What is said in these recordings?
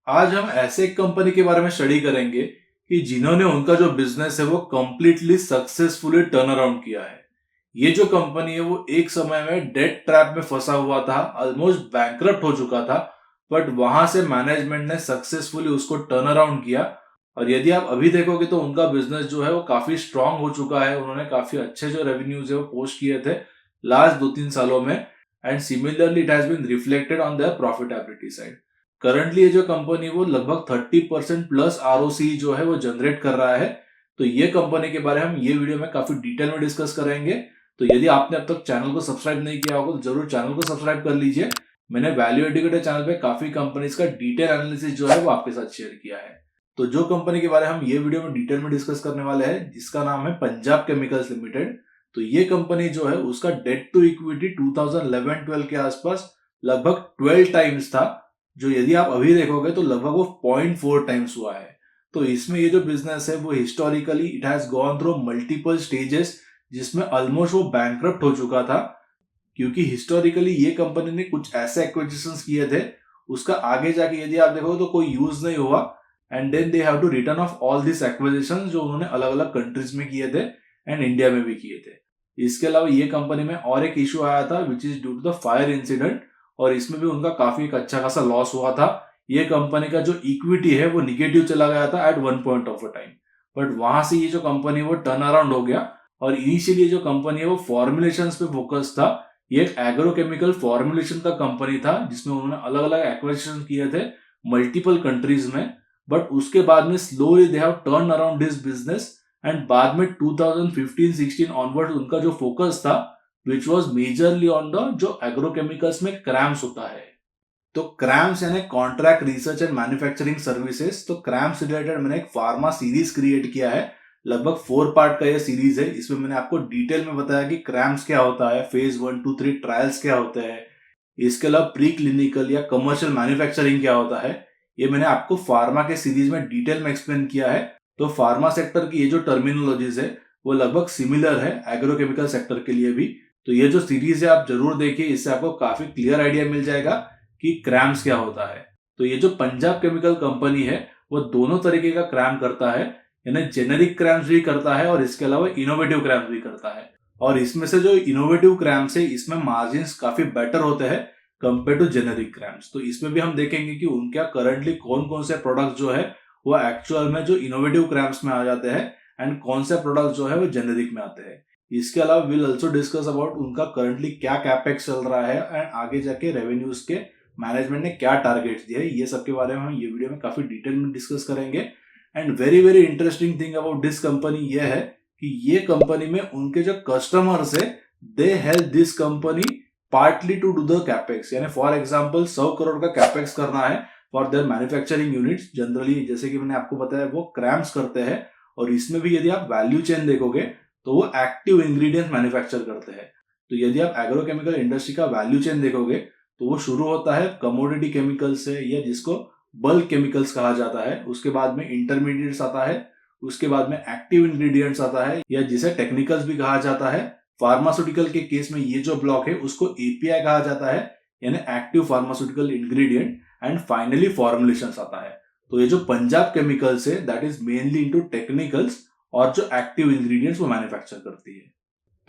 आज हम ऐसे एक कंपनी के बारे में स्टडी करेंगे कि जिन्होंने उनका जो बिजनेस है वो कंप्लीटली सक्सेसफुली टर्न अराउंड किया है। ये जो कंपनी है वो एक समय में डेट ट्रैप में फंसा हुआ था, ऑलमोस्ट बैंकरप्ट हो चुका था, बट वहां से मैनेजमेंट ने सक्सेसफुली उसको टर्न अराउंड किया। और यदि आप अभी देखोगे तो उनका बिजनेस जो है वो काफी स्ट्रांग हो चुका है। उन्होंने काफी अच्छे जो रेवेन्यूज है वो पोस्ट किए थे लास्ट 2-3 सालों में, and similarly it has been reflected on their profitability side. Currently ये जो कंपनी वो लगभग 30% प्लस आरओसी जो है वो जनरेट कर रहा है। तो ये कंपनी के बारे में हम ये वीडियो में काफी डिटेल में डिस्कस करेंगे। तो यदि आपने अब तक चैनल को सब्सक्राइब नहीं किया होगा तो जरूर चैनल को सब्सक्राइब कर लीजिए। मैंने वैल्यू एडुकेटर चैनल पे काफी कंपनीज का डिटेल एनालिसिस जो है वो आपके साथ शेयर किया है। तो जो कंपनी के बारे में हम ये वीडियो में डिटेल में डिस्कस करने वाले हैं जिसका नाम है पंजाब केमिकल्स लिमिटेड। तो ये कंपनी जो है उसका डेट टू इक्विटी 2011-12 के आसपास लगभग 12 टाइम्स था, जो यदि आप अभी देखोगे तो लगभग वो 0.4 टाइम्स हुआ है। तो इसमें ये जो बिजनेस है वो historically it has gone through multiple stages, जिसमें ऑलमोस्ट वो बैंकरप्ट हो चुका था, क्योंकि हिस्टोरिकली ये कंपनी ने कुछ ऐसे एक्विजिशंस किए थे उसका आगे जाके यदि आप देखो तो कोई यूज नहीं हुआ, and then they have to return of all this acquisitions जो उन्होंने अलग अलग कंट्रीज में किए थे एंड इंडिया में भी किए थे। इसके अलावा ये कंपनी में और एक इशू आया था which is due to the fire incident, और इसमें भी उनका काफी एक अच्छा खासा लॉस हुआ था। ये कंपनी का जो इक्विटी है वो निगेटिव चला गया था at one point of a time, but वहां से ये जो कंपनी वो टर्न अराउंड हो गया। और इनिशियली जो कंपनी है वो फॉर्मुलेशन पे फोकस था। ये एक एग्रोकेमिकल फॉर्मुलेशन का कंपनी था जिसमें उन्होंने अलग अलग एक्विजिशन किए थे मल्टीपल कंट्रीज में, बट उसके बाद में slowly they have turn around this business, and बाद में 2015-16 ऑनवर्ड उनका जो फोकस था which was majorly on the जो एग्रोकेमिकल्स में क्रैम्स होता है। तो क्रैम्स यानी contract research and manufacturing services. तो क्रैम्स रिलेटेड मैंने एक फार्मा सीरीज क्रिएट किया है, लगभग 4 पार्ट का ये सीरीज है। इसमें मैंने आपको डिटेल में बताया कि क्रैम्स क्या होता है, फेज 1, 2, 3 ट्रायल्स क्या होते हैं, इसके अलावा प्री क्लिनिकल या कमर्शियल मैन्युफैक्चरिंग क्या होता है, ये मैंने आपको फार्मा के सीरीज में डिटेल में एक्सप्लेन किया है। तो फार्मा सेक्टर की ये जो टर्मिनोलॉजीज है वो लगभग सिमिलर है एग्रोकेमिकल सेक्टर के लिए भी। तो ये जो सीरीज है आप जरूर देखिए, इससे आपको काफी क्लियर आइडिया मिल जाएगा कि क्रैम्स क्या होता है। तो ये जो पंजाब केमिकल कंपनी है वो दोनों तरीके का क्रैम करता है, यानी जेनेरिक क्रैम्स भी करता है और इसके अलावा इनोवेटिव क्रैम्स भी करता है। और इसमें से जो इनोवेटिव क्रैम्स है इसमें मार्जिन काफी बेटर होते हैं कंपेयर टू जेनेरिक क्रैम्स। तो इसमें भी हम देखेंगे कि उनका करंटली कौन कौन से प्रोडक्ट जो है वो एक्चुअल में जो इनोवेटिव क्रैम्स में आ जाते हैं एंड कौन से प्रोडक्ट जो है वो जेनेरिक में आते हैं। इसके अलावा विल ऑल्सो डिस्कस अबाउट उनका करंटली क्या कैपेक्स चल रहा है एंड आगे जाके रेवेन्यूज के मैनेजमेंट ने क्या टारगेट्स दिए, ये सब के बारे में हम ये वीडियो में काफी डिटेल में डिस्कस करेंगे। And very very interesting thing about this company ये है कि ये कंपनी में उनके जो कस्टमर्स है they help this company partly to do the capex, यानी फॉर एग्जांपल 100 करोड़ का कैपेक्स करना है for their manufacturing units. Generally जैसे कि मैंने आपको बताया वो क्रैम्स करते हैं, और इसमें भी यदि आप वैल्यू चेन देखोगे तो वो एक्टिव इंग्रेडिएंट्स मैन्युफैक्चर करते हैं। तो यदि आप एग्रोकेमिकल इंडस्ट्री का वैल्यू चेन देखोगे तो वो शुरू होता है कमोडिटी केमिकल से, या जिसको बल्क केमिकल्स कहा जाता है, उसके बाद में इंटरमीडिएट्स आता है, उसके बाद में एक्टिव इंग्रेडिएंट्स आता है या जिसे टेक्निकल्स भी कहा जाता है। फार्मास्यूटिकल के केस में ये जो ब्लॉक है उसको एपीआई कहा जाता है, यानी active pharmaceutical ingredient, and finally formulations आता है। तो ये जो पंजाब केमिकल्स है that is mainly into technicals, और जो एक्टिव इंग्रेडिएंट्स वो मैन्युफैक्चर करती है।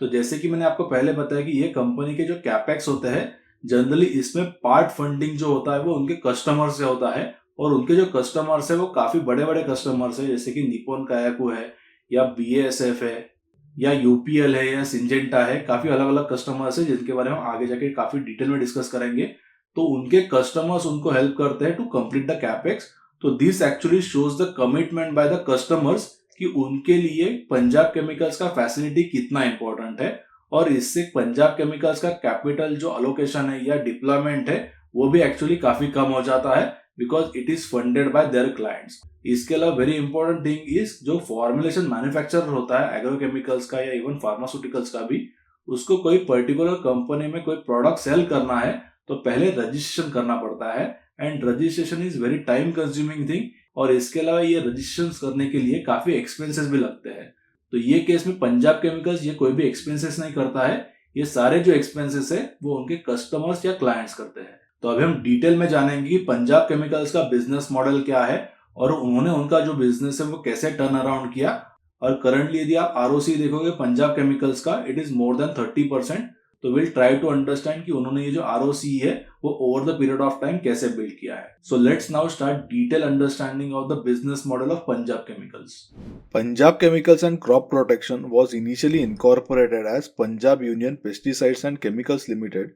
तो जैसे कि मैंने आपको पहले बताया कि ये कंपनी के जो कैपेक्स होते हैं जनरली इसमें पार्ट फंडिंग जो होता है वो उनके कस्टमर से होता है, और उनके जो कस्टमर्स है वो काफी बड़े बड़े कस्टमर्स है, जैसे कि निप्पॉन कायाकू है या बीएएसएफ है या यूपीएल है या सिंजेंटा है। काफी अलग अलग कस्टमर्स है जिनके बारे में हम आगे जाके काफी डिटेल में डिस्कस करेंगे। तो उनके कस्टमर्स उनको हेल्प करते हैं टू कंप्लीट द कैपेक्स। तो this actually shows the commitment by the customers कि उनके लिए पंजाब केमिकल्स का फैसिलिटी कितना इंपॉर्टेंट है, और इससे पंजाब केमिकल्स का कैपिटल जो अलोकेशन है या डिप्लॉयमेंट है वो भी एक्चुअली काफी कम हो जाता है because it is funded by their clients. इसके अलावा वेरी इंपॉर्टेंट थिंग इज जो फॉर्मुलेशन मैन्युफैक्चरर होता है एग्रोकेमिकल्स का या इवन फार्मास्यूटिकल्स का भी, उसको कोई पर्टिकुलर कंपनी में कोई प्रोडक्ट सेल करना है तो पहले रजिस्ट्रेशन करना पड़ता है, and registration is very time consuming thing, और इसके अलावा ये रजिस्ट्रेशन करने के लिए काफी एक्सपेंसेस भी लगते हैं। तो ये केस में पंजाब केमिकल्स ये कोई भी एक्सपेंसेस नहीं करता है, ये सारे जो एक्सपेंसेस है वो उनके कस्टमर्स या क्लाइंट्स करते हैं। तो अभी हम डिटेल में जानेंगे कि पंजाब केमिकल्स का बिजनेस मॉडल क्या है और उन्होंने उनका जो बिजनेस है वो कैसे टर्न अराउंड किया। और करंटली यदि आप आरओसी देखोगे पंजाब केमिकल्स का, इट इज मोर देन 30%। तो विल ट्राई टू अंडरस्टैंड कि उन्होंने ये जो आरओसी है वो over the period of time कैसे बिल्ड किया है। So let's now start detail understanding of the business model of Punjab chemicals. Punjab Chemicals and Crop Protection was initially incorporated as Punjab Union Pesticides and Chemicals Limited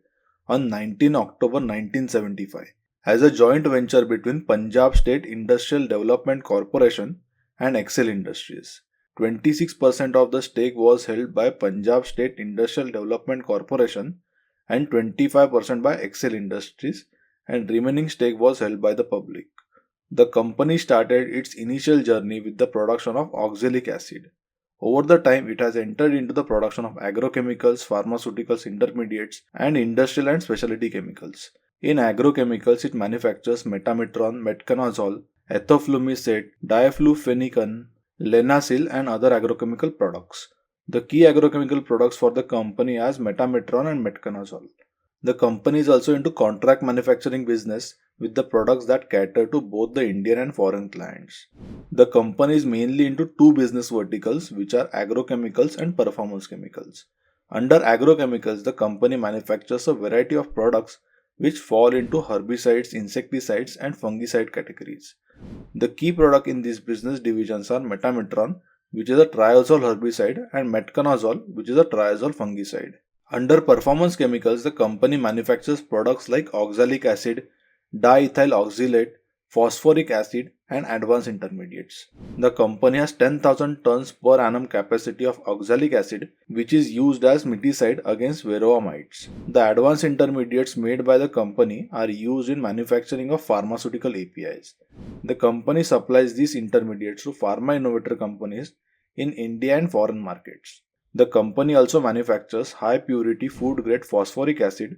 on 19 October 1975 as a joint venture between Punjab State Industrial Development Corporation and Excel Industries. 26% of the stake was held by Punjab State Industrial Development Corporation and 25% by Excel Industries, and remaining stake was held by the public. The company started its initial journey with the production of oxalic acid. Over the time, it has entered into the production of agrochemicals, pharmaceuticals, intermediates, and industrial and specialty chemicals. In agrochemicals, it manufactures metamitron, metconazole, ethoflumicate, diaflufenicon, lenacil, and other agrochemical products. The key agrochemical products for the company are metamitron and metconazole. The company is also into contract manufacturing business with the products that cater to both the Indian and foreign clients. The company is mainly into two business verticals, which are agrochemicals and performance chemicals. Under agrochemicals, the company manufactures a variety of products which fall into herbicides, insecticides, and fungicide categories. The key product in these business divisions are metamitron, which is a triazole herbicide, and metconazole, which is a triazole fungicide. Under performance chemicals, the company manufactures products like oxalic acid, diethyl oxalate, phosphoric acid, and advanced intermediates. The company has 10,000 tons per annum capacity of oxalic acid, which is used as miticide against varroa mites. The advanced intermediates made by the company are used in manufacturing of pharmaceutical APIs. The company supplies these intermediates to pharma innovator companies in India and foreign markets. The company also manufactures high purity food grade phosphoric acid,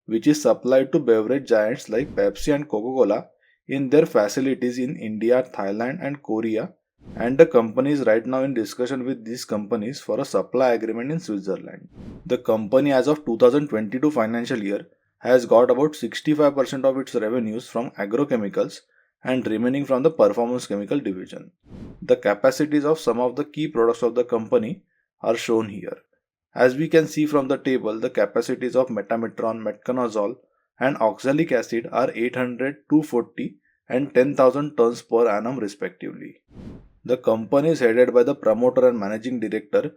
which is supplied to beverage giants like Pepsi and Coca-Cola in their facilities in India, Thailand, and Korea, and the company is right now in discussion with these companies for a supply agreement in Switzerland. The company, as of 2022 financial year, has got about 65% of its revenues from agrochemicals and remaining from the performance chemical division. The capacities of some of the key products of the company are shown here. As we can see from the table, the capacities of metamitron, metconazole, and oxalic acid are 800, 240, and 10,000 tons per annum respectively. The company is headed by the promoter and managing director,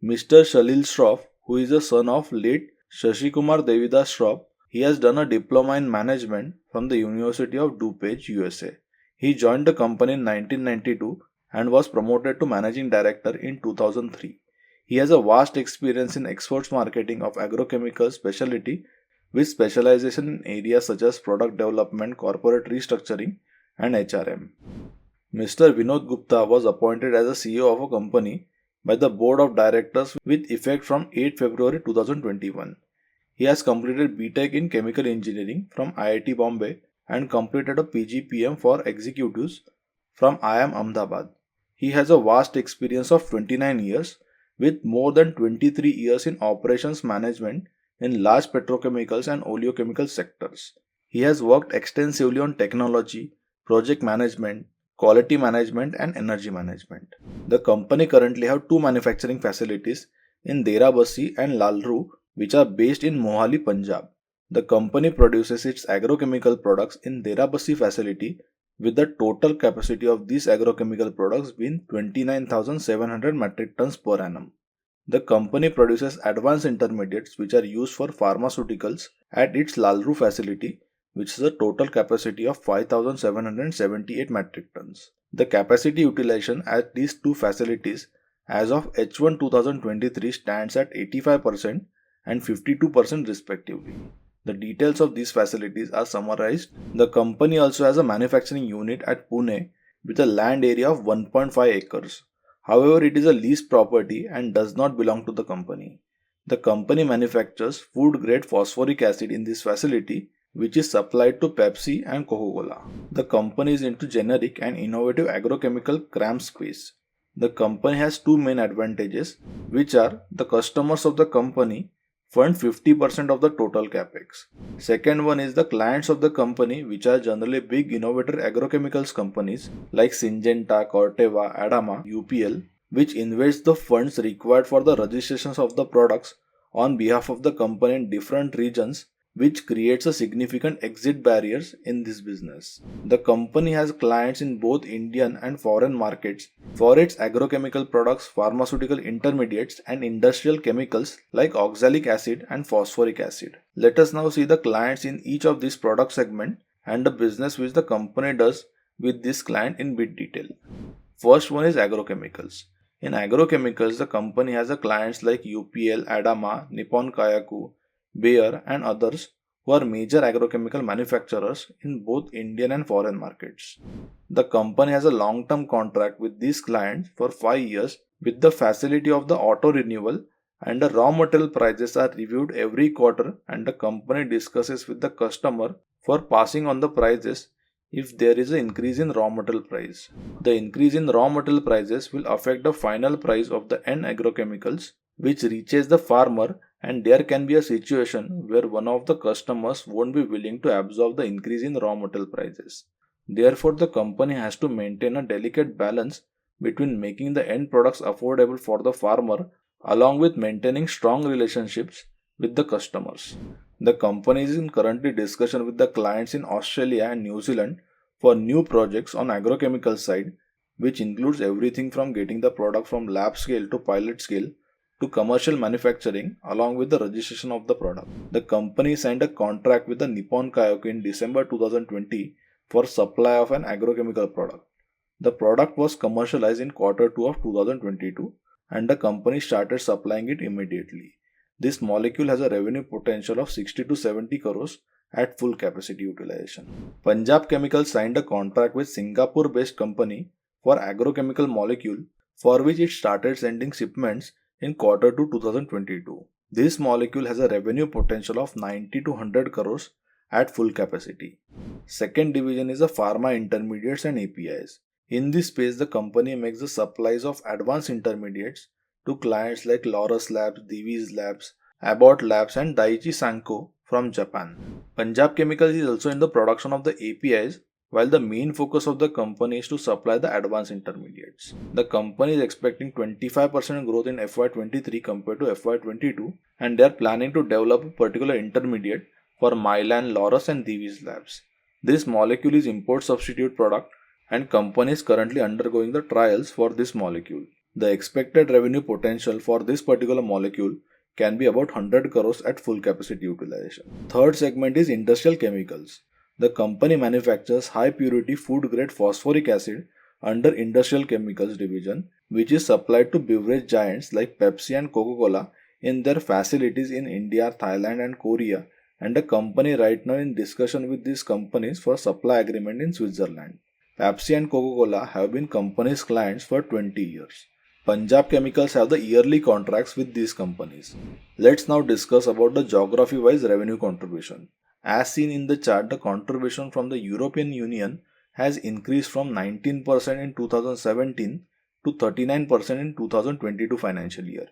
Mr. Shalil Shroff, who is the son of late Shashikumar Devidas Shroff. He has done a diploma in management from the University of DuPage, USA. He joined the company in 1992 and was promoted to managing director in 2003. He has a vast experience in exports marketing of agrochemical specialty with specialization in areas such as product development, corporate restructuring, and HRM. Mr. Vinod Gupta was appointed as a CEO of a company by the board of directors with effect from 8 February 2021. He has completed BTech in chemical engineering from IIT Bombay and completed a PGPM for executives from IIM Ahmedabad. He has a vast experience of 29 years with more than 23 years in operations management in large petrochemicals and oleochemical sectors. He has worked extensively on technology, project management, quality management, and energy management. The company currently have two manufacturing facilities in Derabassi and Lalru, which are based in Mohali, Punjab. The company produces its agrochemical products in Derabassi facility with the total capacity of these agrochemical products being 29,700 metric tons per annum. The company produces advanced intermediates which are used for pharmaceuticals at its Lalru facility, which has a total capacity of 5,778 metric tons. The capacity utilization at these two facilities as of H1 2023 stands at 85% and 52% respectively. The details of these facilities are summarized. The company also has a manufacturing unit at Pune with a land area of 1.5 acres. However, it is a leased property and does not belong to the company. The company manufactures food grade phosphoric acid in this facility, which is supplied to Pepsi and Coca-Cola. The company is into generic and innovative agrochemical CRAMS space. The company has two main advantages, which are the customers of the company fund 50% of the total capex. Second one is the clients of the company, which are generally big innovator agrochemicals companies like Syngenta, Corteva, Adama, UPL, which invest the funds required for the registrations of the products on behalf of the company in different regions, which creates a significant exit barriers in this business. The company has clients in both Indian and foreign markets for its agrochemical products, pharmaceutical intermediates, and industrial chemicals like oxalic acid and phosphoric acid. Let us now see the clients in each of these product segment and the business which the company does with this client in bit detail. First one is agrochemicals. In agrochemicals, the company has a clients like UPL, Adama, Nippon Kayaku, Bayer, and others who are major agrochemical manufacturers in both Indian and foreign markets. The company has a long term contract with these clients for 5 years with the facility of the auto renewal, and the raw material prices are reviewed every quarter, and the company discusses with the customer for passing on the prices if there is an increase in raw material price. The increase in raw material prices will affect the final price of the end agrochemicals which reaches the farmer, and there can be a situation where one of the customers won't be willing to absorb the increase in raw material prices. Therefore, the company has to maintain a delicate balance between making the end products affordable for the farmer along with maintaining strong relationships with the customers. The company is in currently discussion with the clients in Australia and New Zealand for new projects on agrochemical side, which includes everything from getting the product from lab scale to pilot scale to commercial manufacturing along with the registration of the product. The company signed a contract with the Nippon Kayaku in December 2020 for supply of an agrochemical product. The product was commercialized in Q2 of 2022 and the company started supplying it immediately. This molecule has a revenue potential of 60 to 70 crores at full capacity utilization. Punjab Chemicals signed a contract with Singapore-based company for agrochemical molecule for which it started sending shipments in Q2 2022. This molecule has a revenue potential of 90 to 100 crores at full capacity. Second division is the pharma intermediates and APIs. In this space, the company makes the supplies of advanced intermediates to clients like Laurus Labs, Divi's Labs, Abbott Labs, and Daiichi Sankyo from Japan. Punjab Chemicals is also in the production of the APIs, while the main focus of the company is to supply the advanced intermediates. The company is expecting 25% growth in FY23 compared to FY22, and they are planning to develop a particular intermediate for Mylan, Laurus, and Divi's Labs. This molecule is import substitute product, and company is currently undergoing the trials for this molecule. The expected revenue potential for this particular molecule can be about 100 crores at full capacity utilization. Third segment is industrial chemicals. The company manufactures high purity food grade phosphoric acid under industrial chemicals division, which is supplied to beverage giants like Pepsi and Coca-Cola in their facilities in India, Thailand, and Korea, and the company right now in discussion with these companies for supply agreement in Switzerland. Pepsi and Coca-Cola have been company's clients for 20 years. Punjab Chemicals have the yearly contracts with these companies. Let's now discuss about the geography-wise revenue contribution. As seen in the chart, the contribution from the European Union has increased from 19% in 2017 to 39% in 2022 financial year.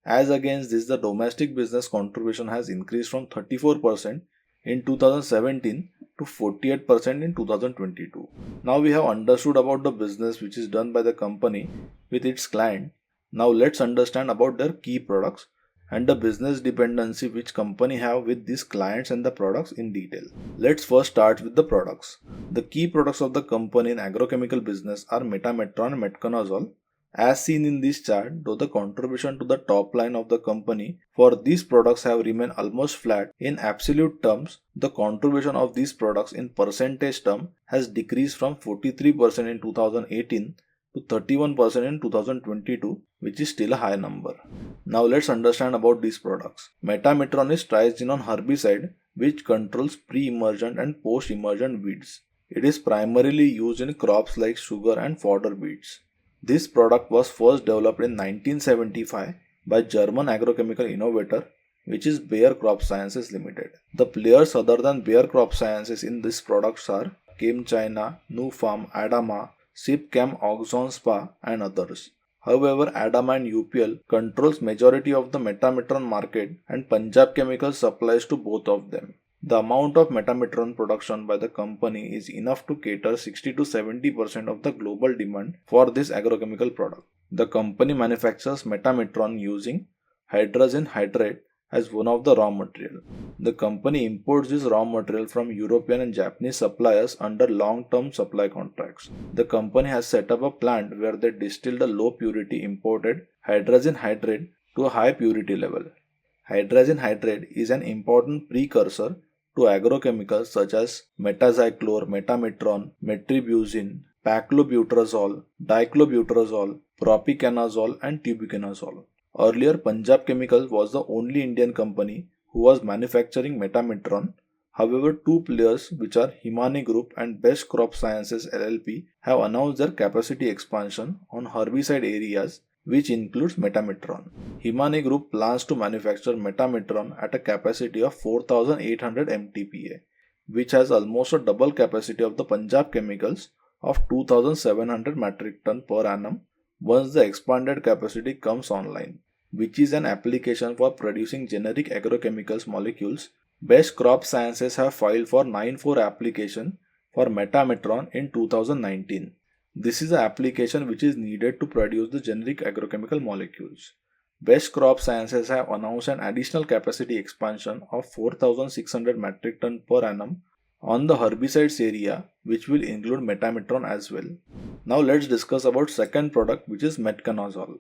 As against this, the domestic business contribution has increased from 34% in 2017 to 48% in 2022. Now we have understood about the business which is done by the company with its client. Now let's understand about their key products and the business dependency which company have with these clients and the products in detail. Let's first start with the products. The key products of the company in agrochemical business are metametron and metconazole. As seen in this chart, though the contribution to the top line of the company for these products have remained almost flat, in absolute terms, the contribution of these products in percentage term has decreased from 43% in 2018 to 31% in 2022, which is still a high number. Now let's understand about these products. Metametron is triazinone herbicide which controls pre-emergent and post-emergent weeds. It is primarily used in crops like sugar and fodder beets. This product was first developed in 1975 by German agrochemical innovator which is Bayer Crop Sciences Limited. The players other than Bayer Crop Sciences in these products are ChemChina, Nufarm, Adama, Sipchem, Oxon Spa and others. However, ADAMA and UPL controls majority of the metametron market and Punjab Chemicals supplies to both of them. The amount of metametron production by the company is enough to cater 60 to 70% of the global demand for this agrochemical product. The company manufactures metametron using hydrogen hydrate as one of the raw material. The company imports this raw material from European and Japanese suppliers under long-term supply contracts. The company has set up a plant where they distill the low purity imported hydrogen hydrate to a high purity level. Hydrogen hydrate is an important precursor to agrochemicals such as metaxychlore, metametron, metribuzin, paclobutrazole, diclobutrazole, propiconazole, and tubuconazole. Earlier, Punjab Chemicals was the only Indian company who was manufacturing metametron. However, two players, which are Himani Group and Best Crop Sciences LLP, have announced their capacity expansion on herbicide areas, which includes metametron. Himani Group plans to manufacture metametron at a capacity of 4,800 MTPA, which has almost a double capacity of the Punjab Chemicals of 2,700 metric ton per annum once the expanded capacity comes online, which is an application for producing generic agrochemicals molecules. Best Crop Sciences have filed for 9(4) application for metametron in 2019. This is an application which is needed to produce the generic agrochemical molecules. Best Crop Sciences have announced an additional capacity expansion of 4,600 metric ton per annum on the herbicides area, which will include metametron as well. Now let's discuss about second product, which is metconazole.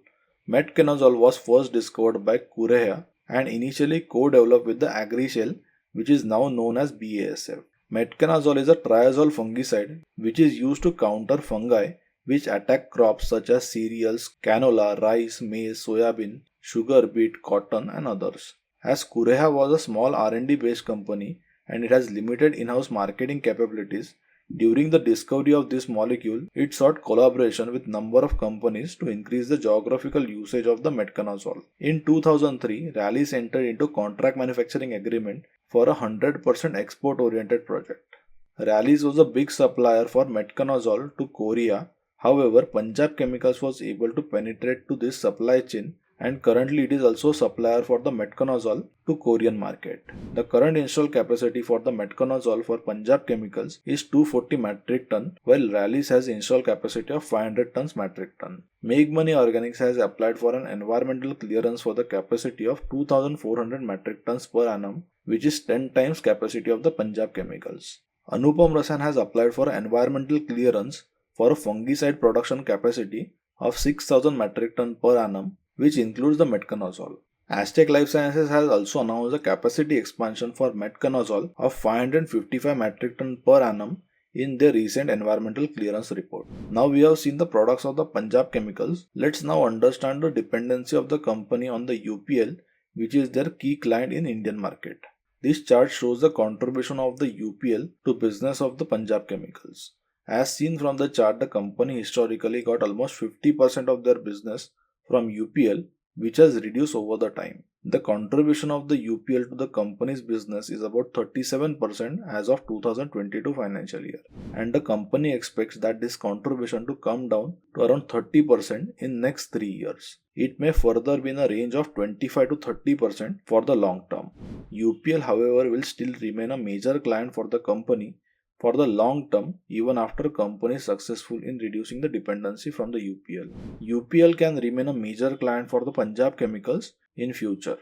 Metconazole was first discovered by Kureha and initially co-developed with the Agricel, which is now known as BASF. Metconazole is a triazole fungicide which is used to counter fungi which attack crops such as cereals, canola, rice, maize, soybean, sugar beet, cotton, and others. As Kureha was a small R&D based company and it has limited in-house marketing capabilities, during the discovery of this molecule, it sought collaboration with number of companies to increase the geographical usage of the metconazole. In 2003, Rallis entered into contract manufacturing agreement for a 100% export-oriented project. Rallis was a big supplier for metconazole to Korea. However, Punjab Chemicals was able to penetrate to this supply chain and currently it is also a supplier for the metconazole to Korean market. The current installed capacity for the metconazole for Punjab Chemicals is 240 metric ton, while Rallis has installed capacity of 500 tons metric ton. Make Money Organics has applied for an environmental clearance for the capacity of 2,400 metric tons per annum, which is 10 times capacity of the Punjab Chemicals. Anupam Rasayan has applied for environmental clearance for a fungicide production capacity of 6,000 metric ton per annum, which includes the metconazole. Aztec Life Sciences has also announced a capacity expansion for metconazole of 555 metric ton per annum in their recent environmental clearance report. Now we have seen the products of the Punjab Chemicals. Let's now understand the dependency of the company on the UPL, which is their key client in Indian market. This chart shows the contribution of the UPL to business of the Punjab Chemicals. As seen from the chart, the company historically got almost 50% of their business from UPL, which has reduced over the time. The contribution of the UPL to the company's business is about 37% as of 2022 financial year, and the company expects that this contribution to come down to around 30% in next 3 years. It may further be in a range of 25 to 30% for the long term. UPL, however, will still remain a major client for the company for the long term, even after company is successful in reducing the dependency from the UPL. UPL can remain a major client for the Punjab Chemicals in future.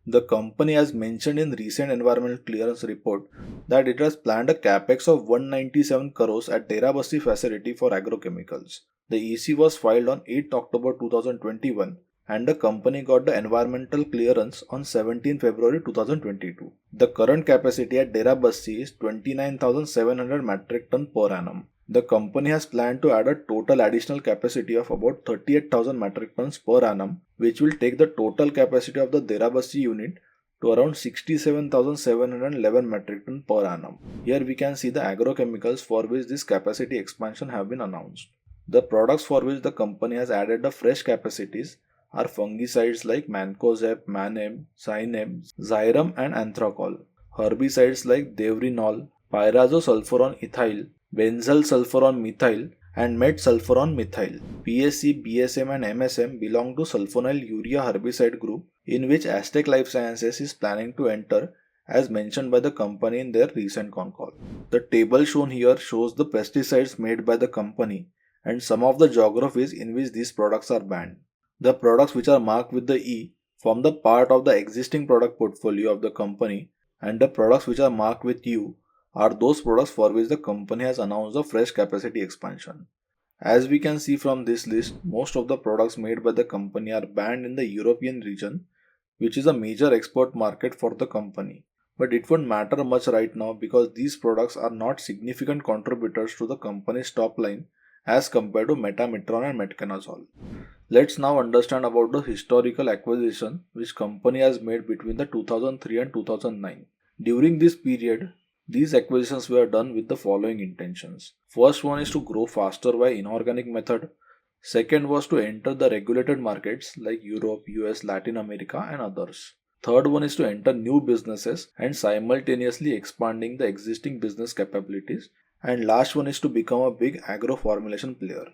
The company has mentioned in recent environmental clearance report that it has planned a capex of 197 crores at Derabassi facility for agrochemicals. The EC was filed on 8 October 2021 and the company got the environmental clearance on 17 February 2022. The current capacity at Derabassi is 29,700 metric ton per annum. The company has planned to add a total additional capacity of about 38,000 metric tons per annum, which will take the total capacity of the Derabassi unit to around 67,711 metric ton per annum. Here we can see the agrochemicals for which this capacity expansion have been announced. The products for which the company has added the fresh capacities are fungicides like Mancozeb, Manem, Cyaneb, Xyram and Anthracol, herbicides like Devrinol, Pyrazosulfuron ethyl, Benzyl sulfuron methyl and made sulfuron methyl. PSC, BSM, and MSM belong to sulfonyl urea herbicide group in which Aztec Life Sciences is planning to enter as mentioned by the company in their recent con call. The table shown here shows the pesticides made by the company and some of the geographies in which these products are banned. The products which are marked with the E form the part of the existing product portfolio of the company, and the products which are marked with U are those products for which the company has announced a fresh capacity expansion. As we can see from this list, most of the products made by the company are banned in the European region, which is a major export market for the company. But it won't matter much right now because these products are not significant contributors to the company's top line as compared to metamidrone and metconazole. Let's now understand about the historical acquisition which company has made between the 2003 and 2009. During this period, these acquisitions were done with the following intentions. First one is to grow faster by inorganic method. Second was to enter the regulated markets like Europe, US, Latin America and others. Third one is to enter new businesses and simultaneously expanding the existing business capabilities. And last one is to become a big agro formulation player.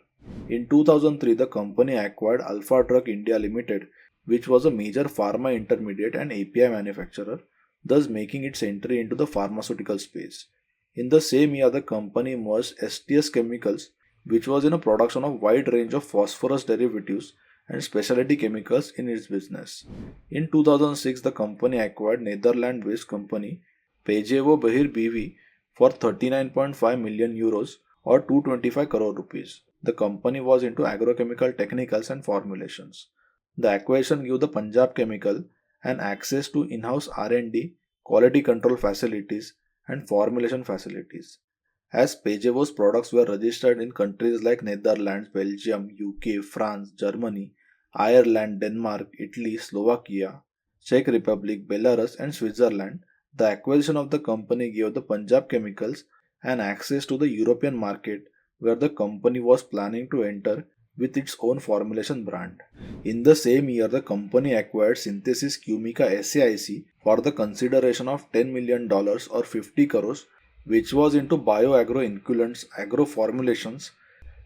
In 2003, the company acquired Alpha Drug India Limited, which was a major pharma intermediate and API manufacturer, thus making its entry into the pharmaceutical space. In the same year, the company merged STS Chemicals, which was in a production of wide range of phosphorus derivatives and specialty chemicals in its business. In 2006, the company acquired Netherlands-based company Pagevo Behir BV for 39.5 million euros or 225 crore rupees. The company was into agrochemical technicals and formulations. The acquisition gave the Punjab Chemical and access to in-house R&D, quality control facilities and formulation facilities. As Pagevo's products were registered in countries like Netherlands, Belgium, UK, France, Germany, Ireland, Denmark, Italy, Slovakia, Czech Republic, Belarus and Switzerland, the acquisition of the company gave the Punjab Chemicals an access to the European market where the company was planning to enter with its own formulation brand. In the same year, the company acquired Synthesis Quimica SAIC for the consideration of $10 million or 50 crores, which was into bioagro inoculants, agro formulations,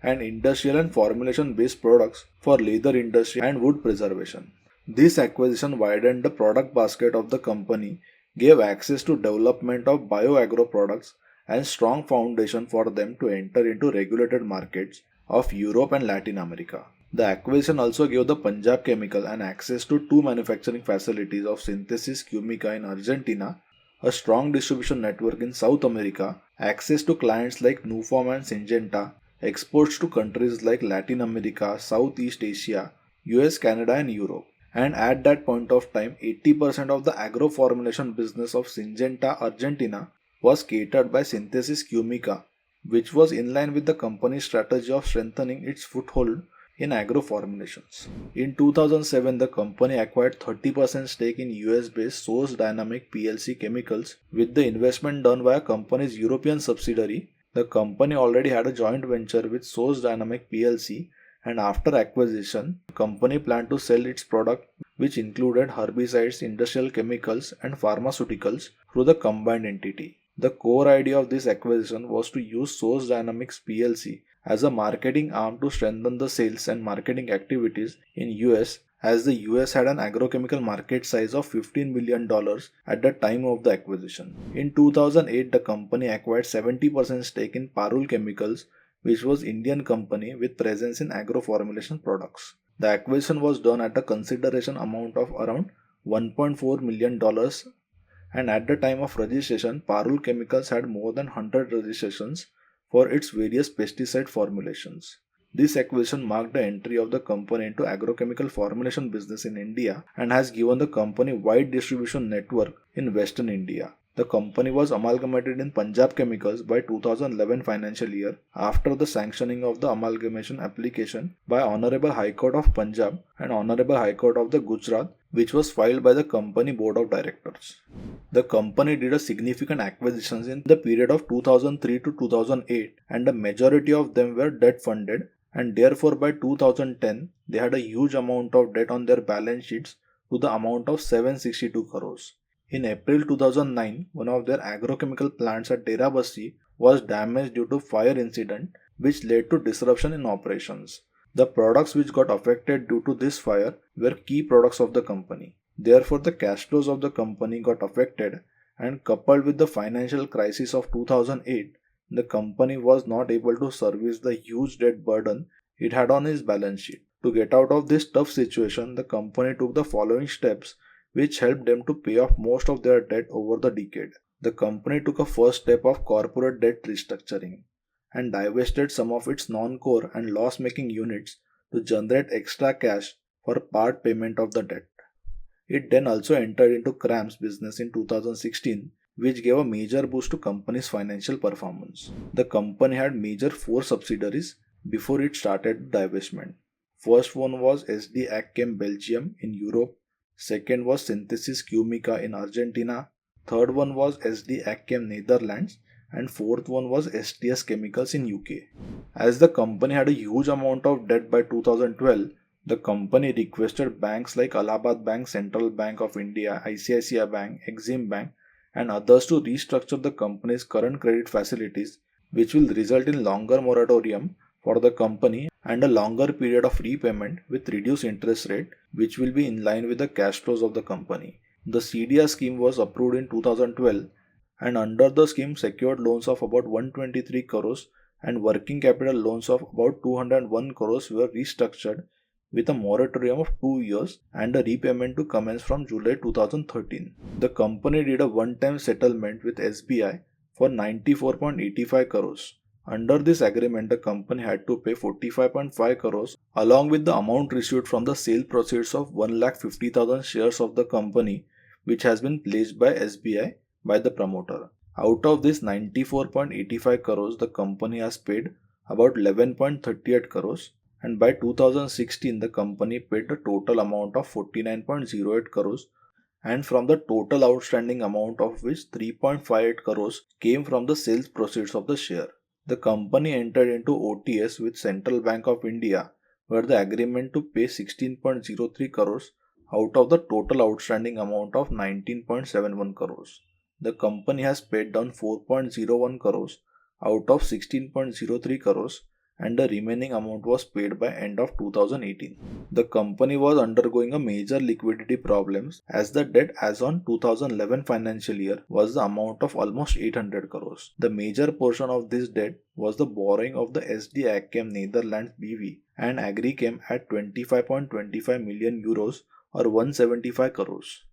and industrial and formulation based products for leather industry and wood preservation. This acquisition widened the product basket of the company, gave access to development of bioagro products, and strong foundation for them to enter into regulated markets of Europe and Latin America. The acquisition also gave the Punjab Chemical an access to two manufacturing facilities of Synthesis Quimica in Argentina, a strong distribution network in South America, access to clients like Nuform and Syngenta, exports to countries like Latin America, Southeast Asia, US, Canada and Europe. And at that point of time, 80% of the agro formulation business of Syngenta Argentina was catered by Synthesis Quimica, which was in line with the company's strategy of strengthening its foothold in agro formulations. In 2007, the company acquired 30% stake in US-based Source Dynamic PLC Chemicals with the investment done by a company's European subsidiary. The company already had a joint venture with Source Dynamic PLC, and after acquisition, the company planned to sell its product, which included herbicides, industrial chemicals, and pharmaceuticals, through the combined entity. The core idea of this acquisition was to use Source Dynamics PLC as a marketing arm to strengthen the sales and marketing activities in US, as the US had an agrochemical market size of $15 million at the time of the acquisition. In 2008, the company acquired 70% stake in Parul Chemicals, which was Indian company with presence in agro formulation products. The acquisition was done at a consideration amount of around $1.4 million, and at the time of registration, Parul Chemicals had more than 100 registrations for its various pesticide formulations. This acquisition marked the entry of the company into agrochemical formulation business in India and has given the company wide distribution network in Western India. The company was amalgamated in Punjab Chemicals by 2011 financial year after the sanctioning of the amalgamation application by Honorable High Court of Punjab and Honorable High Court of the Gujarat, which was filed by the company board of directors. The company did a significant acquisitions in the period of 2003 to 2008, and the majority of them were debt funded, and therefore by 2010 they had a huge amount of debt on their balance sheets to the amount of 762 crores. In April 2009, one of their agrochemical plants at Derabassi was damaged due to fire incident, which led to disruption in operations. The products which got affected due to this fire were key products of the company. Therefore, the cash flows of the company got affected, and coupled with the financial crisis of 2008, the company was not able to service the huge debt burden it had on its balance sheet. To get out of this tough situation, the company took the following steps which helped them to pay off most of their debt over the decade. The company took a first step of corporate debt restructuring and divested some of its non-core and loss-making units to generate extra cash for part payment of the debt. It then also entered into CRAMS business in 2016, which gave a major boost to company's financial performance. The company had major four subsidiaries before it started divestment. First one was SD Agchem Belgium in Europe, second was Synthesis Quimica in Argentina, third one was SD Agchem Netherlands, and fourth one was STS Chemicals in UK. As the company had a huge amount of debt by 2012, the company requested banks like Allahabad Bank, Central Bank of India, ICICI Bank, Exim Bank, and others to restructure the company's current credit facilities, which will result in longer moratorium for the company and a longer period of repayment with reduced interest rate, which will be in line with the cash flows of the company. The CDR scheme was approved in 2012, and under the scheme secured loans of about 123 crores and working capital loans of about 201 crores were restructured with a moratorium of 2 years and a repayment to commence from July 2013. The company did a one-time settlement with SBI for 94.85 crores. Under this agreement, the company had to pay 45.5 crores along with the amount received from the sale proceeds of 1,50,000 shares of the company, which has been pledged by SBI by the promoter. Out of this 94.85 crores, the company has paid about 11.38 crores, and by 2016 the company paid a total amount of 49.08 crores, and from the total outstanding amount of which 3.58 crores came from the sales proceeds of the share. The company entered into OTS with Central Bank of India, where the agreement to pay 16.03 crores out of the total outstanding amount of 19.71 crores. The company has paid down 4.01 crores out of 16.03 crores, and the remaining amount was paid by end of 2018. The company was undergoing a major liquidity problems as the debt as on 2011 financial year was the amount of almost 800 crores. The major portion of this debt was the borrowing of the SD Agchem Netherlands BV and Agrichem at 25.25 million euros or 175 crores.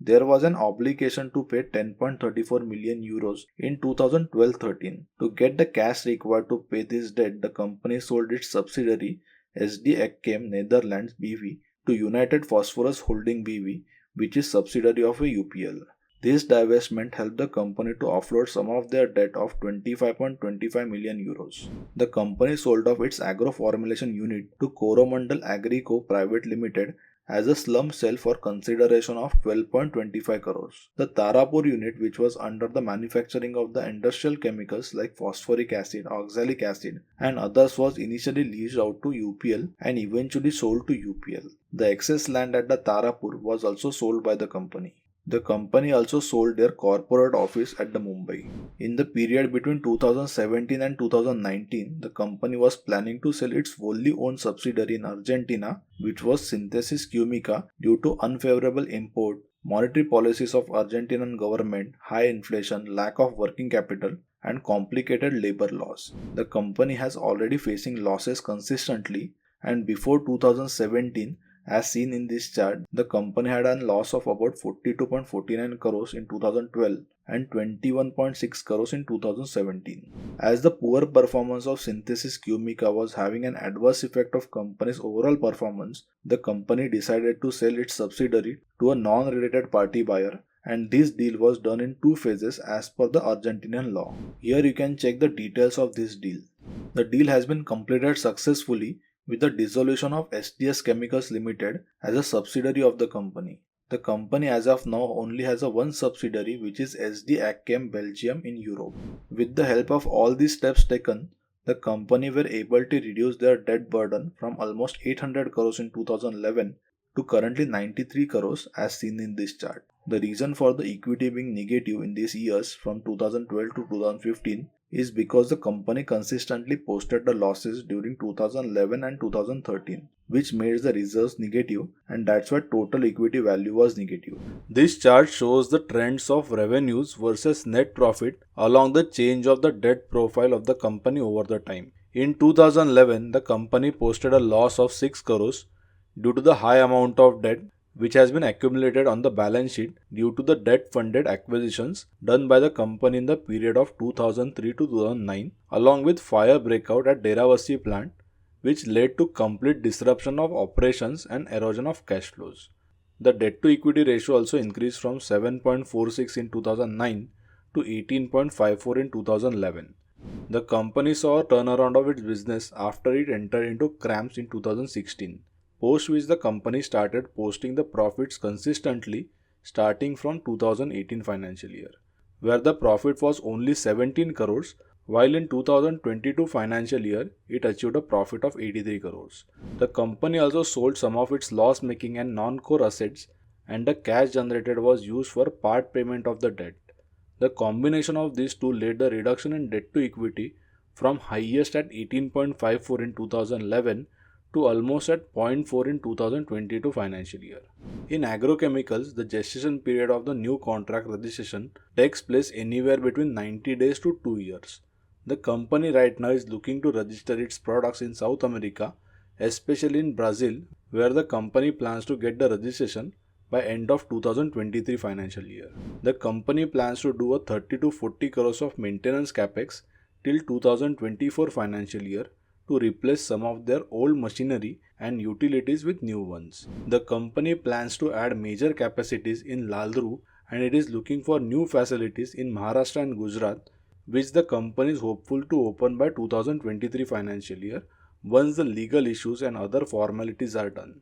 There was an obligation to pay 10.34 million euros in 2012-13. To get the cash required to pay this debt, the company sold its subsidiary SD Agchem Netherlands BV to United Phosphorus Holding BV, which is subsidiary of a UPL. This divestment helped the company to offload some of their debt of 25.25 million euros. The company sold off its agro formulation unit to Coromandel Agrico Private Limited as a slump sale for consideration of 12.25 crores. The Tarapur unit, which was under the manufacturing of the industrial chemicals like phosphoric acid, oxalic acid, and others, was initially leased out to UPL and eventually sold to UPL. The excess land at the Tarapur was also sold by the company. The company also sold their corporate office at the Mumbai. In the period between 2017 and 2019, the company was planning to sell its wholly owned subsidiary in Argentina, which was Synthesis Quimica, due to unfavorable import, monetary policies of Argentinian government, high inflation, lack of working capital, and complicated labor laws. The company has already facing losses consistently, and before 2017, as seen in this chart, the company had a loss of about 42.49 crores in 2012 and 21.6 crores in 2017. As the poor performance of Synthesis Quimica was having an adverse effect of company's overall performance, the company decided to sell its subsidiary to a non-related party buyer, and this deal was done in two phases as per the Argentinian law. Here you can check the details of this deal. The deal has been completed successfully with the dissolution of STS Chemicals Limited as a subsidiary of the company. The company as of now only has a one subsidiary, which is SD Agchem Belgium in Europe. With the help of all these steps taken, the company were able to reduce their debt burden from almost 800 crores in 2011 to currently 93 crores as seen in this chart. The reason for the equity being negative in these years from 2012 to 2015 is because the company consistently posted the losses during 2011 and 2013, which made the reserves negative, and that's why total equity value was negative. This chart shows the trends of revenues versus net profit along the change of the debt profile of the company over the time. In 2011, the company posted a loss of 6 crores due to the high amount of debt which has been accumulated on the balance sheet due to the debt funded acquisitions done by the company in the period of 2003 to 2009, along with fire breakout at Deravasi plant, which led to complete disruption of operations and erosion of cash flows. The debt to equity ratio also increased from 7.46 in 2009 to 18.54 in 2011. The company saw a turnaround of its business after it entered into CRAMS in 2016, post which the company started posting the profits consistently starting from 2018 financial year, where the profit was only 17 crores, while in 2022 financial year it achieved a profit of 83 crores. The company also sold some of its loss-making and non-core assets, and the cash generated was used for part payment of the debt. The combination of these two led the reduction in debt to equity from highest at 18.54 in 2011 to almost at zero point 0.4 in 2022 financial year. In agrochemicals, the gestation period of the new contract registration takes place anywhere between 90 days to 2 years. The company right now is looking to register its products in South America, especially in Brazil, where the company plans to get the registration by end of 2023 financial year. The company plans to do a 30 to 40 crores of maintenance capex till 2024 financial year to replace some of their old machinery and utilities with new ones. The company plans to add major capacities in Lalru, and it is looking for new facilities in Maharashtra and Gujarat, which the company is hopeful to open by 2023 financial year once the legal issues and other formalities are done.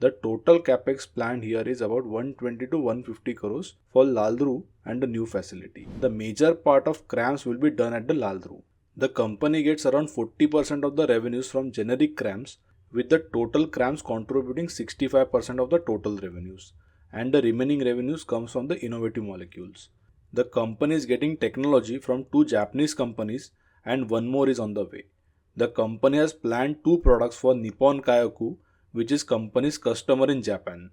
The total capex planned here is about 120 to 150 crores for Lalru and the new facility. The major part of CRAMS will be done at the Lalru. The company gets around 40% of the revenues from generic CRAMS, with the total CRAMS contributing 65% of the total revenues, and the remaining revenues comes from the innovative molecules. The company is getting technology from 2 Japanese companies and one more is on the way. The company has planned 2 products for Nippon Kayaku, which is company's customer in Japan.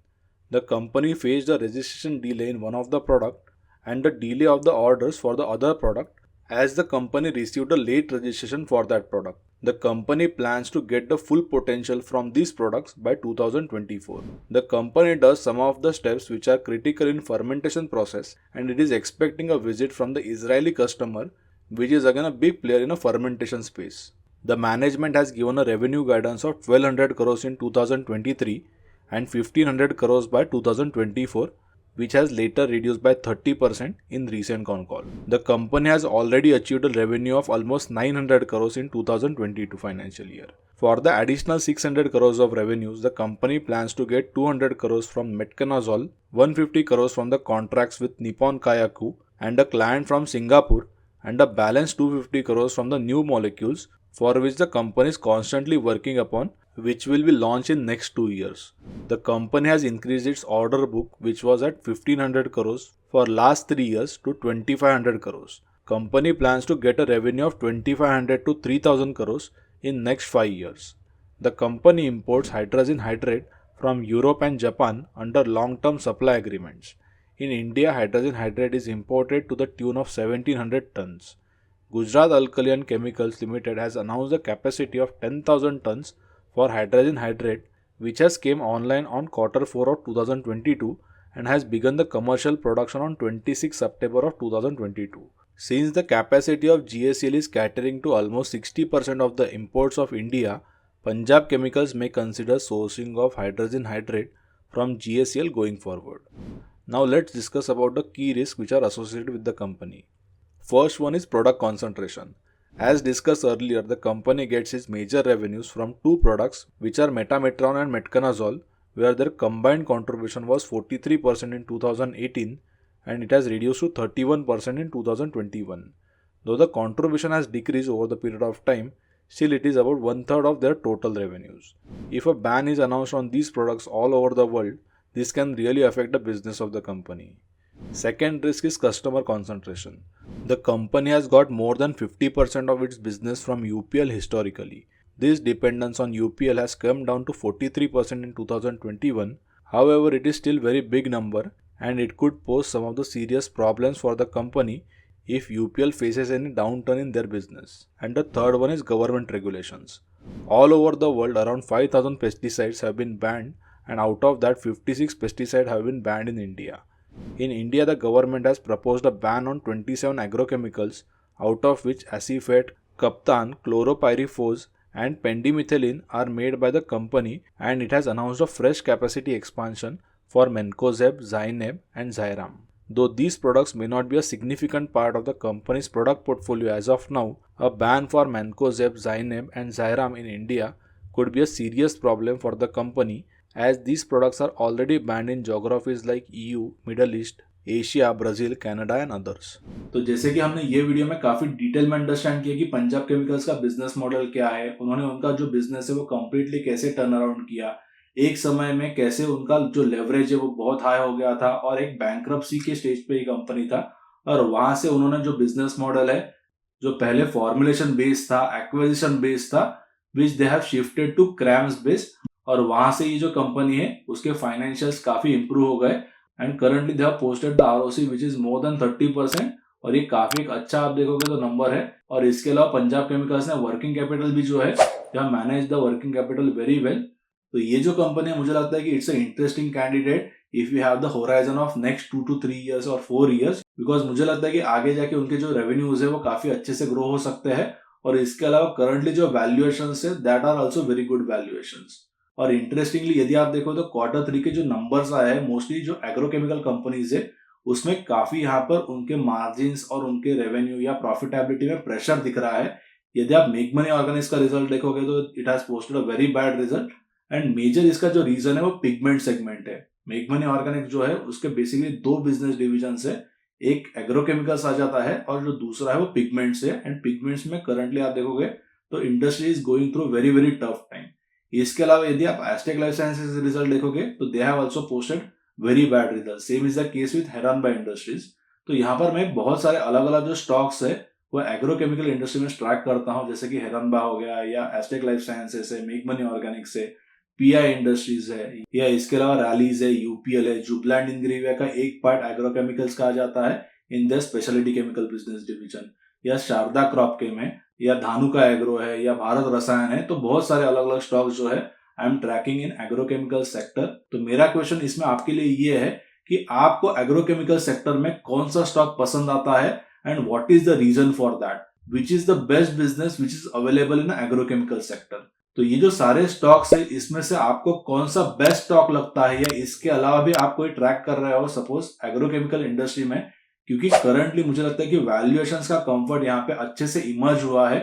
The company faced a registration delay in one of the product and the delay of the orders for the other product as the company received a late registration for that product. The company plans to get the full potential from these products by 2024. The company does some of the steps which are critical in fermentation process, and it is expecting a visit from the Israeli customer, which is again a big player in a fermentation space. The management has given a revenue guidance of 1200 crores in 2023 and 1500 crores by 2024, which has later reduced by 30% in recent con call. The company has already achieved a revenue of almost 900 crores in 2022 financial year. For the additional 600 crores of revenues, the company plans to get 200 crores from Metconazole, 150 crores from the contracts with Nippon Kayaku and a client from Singapore, and a balance 250 crores from the new molecules for which the company is constantly working upon, which will be launched in next 2 years. The company has increased its order book, which was at 1500 crores for last 3 years, to 2500 crores. Company plans to get a revenue of 2500 to 3000 crores in next 5 years. The company imports hydrazine hydrate from Europe and Japan under long-term supply agreements. In India, hydrazine hydrate is imported to the tune of 1700 tons. Gujarat Alkali and Chemicals Limited has announced a capacity of 10,000 tons for hydrazine hydrate, which has came online on Q4 of 2022 and has begun the commercial production on 26 September of 2022. Since the capacity of GSL is catering to almost 60% of the imports of India, Punjab Chemicals may consider sourcing of hydrazine hydrate from GSL going forward. Now let's discuss about the key risks which are associated with the company. First one is product concentration. As discussed earlier, the company gets its major revenues from 2 products which are Metametron and Metconazole, where their combined contribution was 43% in 2018 and it has reduced to 31% in 2021. Though the contribution has decreased over the period of time, still it is about 1/3 of their total revenues. If a ban is announced on these products all over the world, this can really affect the business of the company. Second risk is customer concentration. The company has got more than 50% of its business from UPL historically. This dependence on UPL has come down to 43% in 2021. However, it is still very big number and it could pose some of the serious problems for the company if UPL faces any downturn in their business. And the third one is government regulations. All over the world, around 5,000 pesticides have been banned, and out of that, 56 pesticides have been banned in India. In India, the government has proposed a ban on 27 agrochemicals, out of which acephate, captan, chlorpyrifos, and pendimethalin are made by the company, and it has announced a fresh capacity expansion for Mancozeb, Zineb, and Zyram. Though these products may not be a significant part of the company's product portfolio as of now, a ban for Mancozeb, Zineb, and Zyram in India could be a serious problem for the company, as these products are already banned in geographies like EU, Middle East, Asia, Brazil, Canada and others. तो जैसे कि हमने ये video में काफी detail में understand किया कि पंजाब केमिकल्स का बिजनेस मॉडल क्या है, उन्होंने उनका जो बिजनेस है वो कंप्लीटली कैसे टर्न अराउंड किया, एक समय में कैसे उनका जो लेवरेज है वो बहुत हाई हो गया था और एक बैंक्रप्सी के स्टेज पे ही कंपनी था, और वहां से उन्होंने जो बिजनेस मॉडल है जो पहले फॉर्मुलेशन बेस्ड था, एक्विजिशन बेस्ड था, which they have shifted to CRAMS based, और वहां से ये जो कंपनी है उसके फाइनेंशियल्स काफी इंप्रूव हो गए and currently they have posted the ROC which is more than 30%, और ये काफी एक अच्छा आप देखोगे तो नंबर है। और इसके अलावा पंजाब केमिकल्स ने वर्किंग कैपिटल भी जो है they have manage the working capital very well. तो ये जो कंपनी है मुझे लगता है कि it's a interesting candidate if you have the horizon of next 2 to 3 years और 4 years, बिकॉज मुझे लगता है कि आगे जाके उनके जो रेवेन्यूज है वो काफी अच्छे से ग्रो हो सकते हैं। और इसके अलावा करंटली जो वैल्यूएशन है that are also very good valuations. और इंटरेस्टिंगली यदि आप देखो तो Q3 के जो नंबर्स आए हैं मोस्टली जो एग्रोकेमिकल कंपनीज है उसमें काफी यहाँ पर उनके मार्जिन्स और उनके रेवेन्यू या प्रॉफिटेबिलिटी में प्रेशर दिख रहा है। यदि आप मेक मनी ऑर्गेनिक्स का रिजल्ट देखोगे तो it has posted a very bad result, and major इसका जो रीजन है वो पिगमेंट सेगमेंट है। मेक मनी ऑर्गेनिक जो है उसके बेसिकली 2 बिजनेस डिविजन है, एक एग्रोकेमिकल्स आ जाता है और जो दूसरा है वो पिगमेंट्स है, एंड पिगमेंट्स में करंटली आप देखोगे तो industry is going through very very tough time. इसके अलावा यदि आप एस्टेक लाइफ साइंसेज रिजल्ट देखोगे तो they have also posted very bad result, same is the case with Heranba Industries. तो यहाँ पर मैं बहुत सारे अलग अलग जो स्टॉक्स है वो एग्रोकेमिकल इंडस्ट्री में ट्रैक करता हूँ, जैसे कि हेरानबा हो गया या एस्टेक लाइफ साइंसेज है, मेक मनी ऑर्गेनिक्स है, पीआई इंडस्ट्रीज है, या इसके अलावा रैलीज है, यूपीएल है, जुबलैंड इंग्रेविया का एक पार्ट एग्रोकेमिकल्स का आ जाता है in the speciality chemical business division, या शारदा क्रॉप केम है, या धानुका एग्रो है, या भारत रसायन है। तो बहुत सारे अलग अलग स्टॉक जो है I am tracking in agrochemical sector. तो मेरा क्वेश्चन इसमें आपके लिए ये है कि आपको एग्रोकेमिकल सेक्टर में कौन सा स्टॉक पसंद आता है and what is the reason for that, which is the best business which is available in agrochemical sector. तो ये जो सारे स्टॉक्स है इसमें से आपको कौन सा बेस्ट स्टॉक लगता है, या इसके अलावा भी आप कोई ट्रैक कर रहे हो सपोज एग्रोकेमिकल इंडस्ट्री में, क्योंकि करंटली मुझे लगता है कि वैल्यूएशंस का कंफर्ट यहाँ पे अच्छे से इमर्ज हुआ है।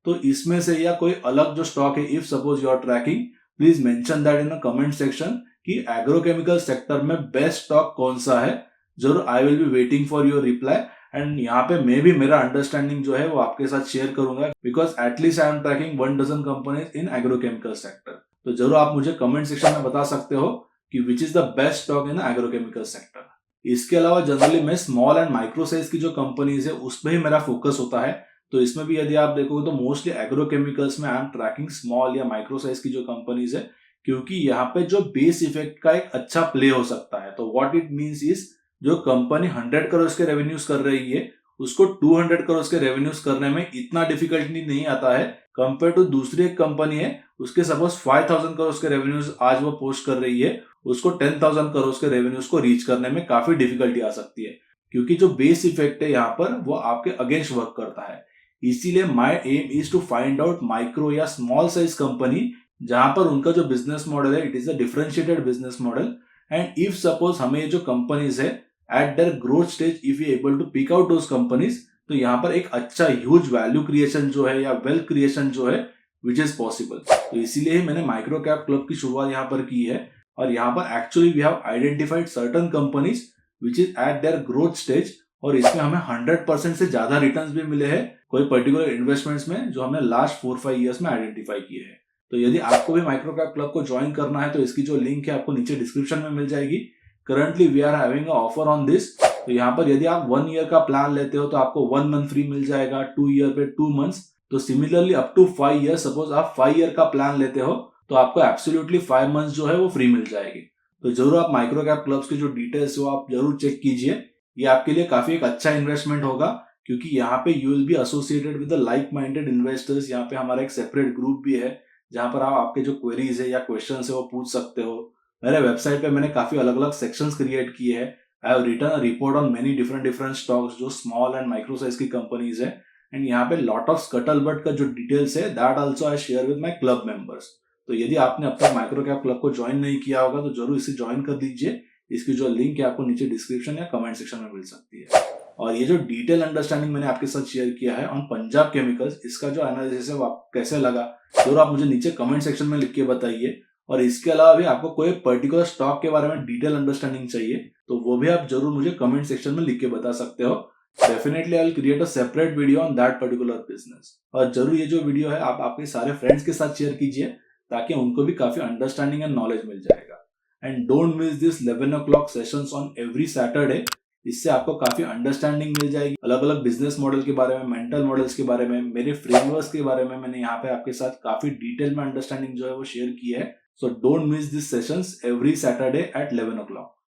तो इसमें से या कोई अलग जो स्टॉक है if suppose you are tracking, please mention that in the comment section कि एग्रोकेमिकल सेक्टर में बेस्ट स्टॉक कौन सा है। जरूर I will be waiting for your reply, and यहाँ पे मैं भी मेरा अंडरस्टैंडिंग जो है वो आपके साथ शेयर करूंगा, because at least I am tracking 1 dozen companies in agrochemical sector. तो जरूर आप मुझे कमेंट सेक्शन में बता सकते हो कि विच is the best stock in agrochemical sector. इसके अलावा जनरली मैं स्मॉल एंड माइक्रो साइज की जो कंपनीज है उसमें ही मेरा फोकस होता है। तो इसमें भी यदि आप देखोगे तो मोस्टली एग्रोकेमिकल्स में आई एम ट्रैकिंग स्मॉल या माइक्रो साइज की जो कंपनीज है, क्योंकि यहाँ पे जो बेस इफेक्ट का एक अच्छा प्ले हो सकता है। तो व्हाट इट मींस इज जो कंपनी 100 करोड़ के रेवेन्यूज कर रही है उसको 200 करोड़ के रेवेन्यूज करने में इतना डिफिकल्टी नहीं आता है कंपेयर टू दूसरी एक कंपनी है उसके सपोज 5000 करोड़ के रेवेन्यूज आज वो पोस्ट कर रही है, उसको 10,000 करोड़ के रेवेन्यूज को रीच करने में काफी डिफिकल्टी आ सकती है, क्योंकि जो बेस इफेक्ट है यहाँ पर वो आपके अगेंस्ट वर्क करता है। इसीलिए my aim is to find out micro या स्मॉल साइज कंपनी जहां पर उनका जो बिजनेस मॉडल है it is a differentiated business model, and if suppose हमें ये जो कंपनीज है at their growth stage if you able to pick out those companies, तो यहाँ पर एक अच्छा ह्यूज वैल्यू क्रिएशन जो है या वेल्थ क्रिएशन जो है विच इज पॉसिबल। तो इसीलिए मैंने माइक्रो कैप क्लब की शुरुआत यहाँ पर की है, और यहाँ पर actually we have identified certain companies which is at their growth stage, और इसमें हमें 100% से ज्यादा रिटर्न्स भी मिले हैं कोई पर्टिकुलर इन्वेस्टमेंट्स में जो हमने लास्ट 4-5 ईयर्स में आइडेंटिफाई किए हैं। तो यदि आपको भी माइक्रो कैप क्लब को ज्वाइन करना है तो इसकी जो लिंक है आपको नीचे डिस्क्रिप्शन में मिल जाएगी। Currently we are having a offer on this, तो यहाँ पर यदि आप 1 ईयर का प्लान लेते हो तो आपको 1 मंथ फ्री मिल जाएगा, 2 ईयर पे 2 मंथ्स। तो similarly up to 5 year, suppose आप 5 ईयर का प्लान लेते हो तो आपको एब्सोल्युटली 5 मंथ्स जो है वो फ्री मिल जाएगी। तो जरूर आप माइक्रो कैप क्लब्स की जो डिटेल्स हो आप जरूर चेक कीजिए। ये आपके लिए काफी एक अच्छा इन्वेस्टमेंट होगा, क्योंकि यहाँ पे you will be associated with the like minded investors. यहाँ पे हमारा एक सेपरेट ग्रुप भी है जहाँ पर आप आपके जो क्वेरीज है या क्वेश्चन है वो पूछ सकते हो। मेरे वेबसाइट पे मैंने काफी अलग अलग सेक्शंस क्रिएट किए हैं। I have written a report on many different stocks जो स्मॉल एंड माइक्रो साइज की कंपनीज है। एंड यहाँ पे लॉट ऑफ स्कटलबट का जो डिटेल्स है that also I share with my club members. तो यदि आपने अब तक माइक्रो कैप क्लब को ज्वाइन नहीं किया होगा तो जरूर इसे ज्वाइन कर दीजिए। इसकी जो लिंक है आपको नीचे डिस्क्रिप्शन या कमेंट सेक्शन में मिल सकती है। और ये जो डिटेल अंडरस्टैंडिंग मैंने आपके साथ शेयर किया है ऑन पंजाब केमिकल्स, इसका जो एनालिसिस है वो आपको कैसे लगा जरूर आप मुझे नीचे कमेंट सेक्शन में लिख के बताइए। और इसके अलावा भी आपको कोई पर्टिकुलर स्टॉक के बारे में डिटेल अंडरस्टैंडिंग चाहिए तो वो भी आप जरूर मुझे कमेंट सेक्शन में लिख के बता सकते हो। Definitely I will create a separate video on that particular business. और जरूर ये जो वीडियो है आप आपके सारे फ्रेंड्स के साथ शेयर कीजिए ताकि उनको भी काफी अंडरस्टैंडिंग एंड नॉलेज मिल जाएगा। And don't miss this 11 o'clock sessions on every Saturday. इससे आपको काफी अंडरस्टैंडिंग मिल जाएगी अलग अलग बिजनेस मॉडल के बारे में, मेंटल मॉडल्स के बारे में, मेरे फ्रेमवर्क्स के बारे में। मैंने यहाँ पे आपके साथ काफी डिटेल में अंडरस्टैंडिंग जो है वो शेयर की है। So don't miss this sessions every Saturday at 11 o'clock।